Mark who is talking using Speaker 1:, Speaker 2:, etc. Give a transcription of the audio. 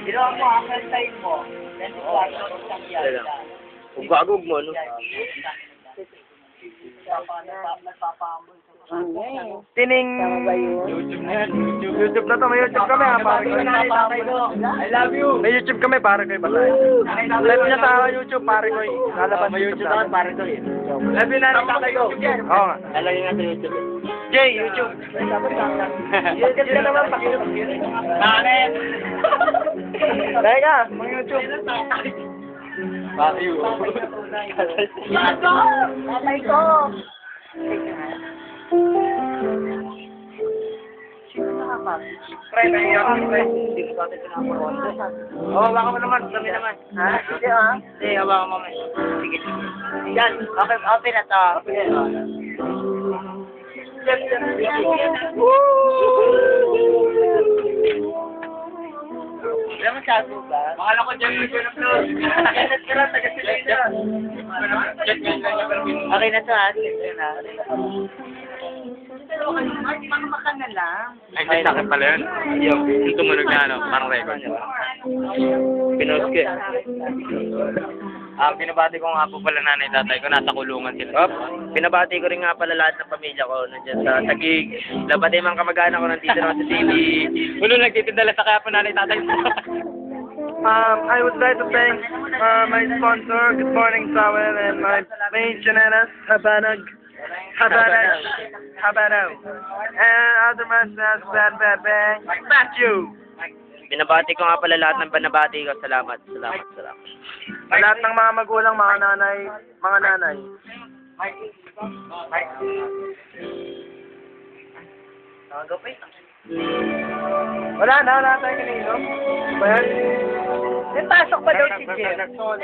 Speaker 1: Ginawa mo ang time mo. 24 isang yan.
Speaker 2: Kung bagog mo, no?
Speaker 3: Tining!
Speaker 2: YouTube na yan.
Speaker 3: YouTube na to, may YouTube kami ha, pare ko.
Speaker 1: I love you.
Speaker 3: May YouTube kami, pare ko, basahin. Live niya sa YouTube, pare ko. Lalabas
Speaker 2: May YouTube na pare ko eh.
Speaker 1: Love you na rin tatay ko.
Speaker 3: Oo nga.
Speaker 2: Lalagay nga sa YouTube.
Speaker 3: Jay, YouTube. YouTube ka naman,
Speaker 1: Bakit?
Speaker 3: Teka, mga YouTube.
Speaker 2: Bakit
Speaker 1: Tatay ko! Pre, naiyak ako, pre. Hindi ko dati pinaparoon. Oo, baka mo naman. Kami naman. Ha? Hindi, ha? Hindi, baka mo naman. Sige, sige. Yan, okay, open na to. Alam mo siya ba? Makala ko dyan yung pinag-upload. Ganit ka lang, taga-silay na. Okay na to, ha? Sige na. Makakan na lang.
Speaker 2: Ay, sa akin pala yun. Yung tumunog na ano, parang record. Pinost ko eh. Binabati ko nga po pala nanay tatay ko, nasa kulungan sila. Binabati ko rin nga pala lahat ng pamilya ko nandiyan sa Taguig. Labati mga kamag-anak ko nandito naman sa TV. Ulo nagtitindala sa kaya po nanay tatay ko.
Speaker 3: I would like to thank my sponsor, Good Morning Towel, and my main Janenas, Habanag, and other masters, Bad, you.
Speaker 2: Binabati ko nga pala lahat ng banabati ko. Salamat.
Speaker 3: Sa lahat ng mga magulang, mga nanay. Wala tayo kanino. Ba yan?
Speaker 1: May pasok pa daw si Jeff.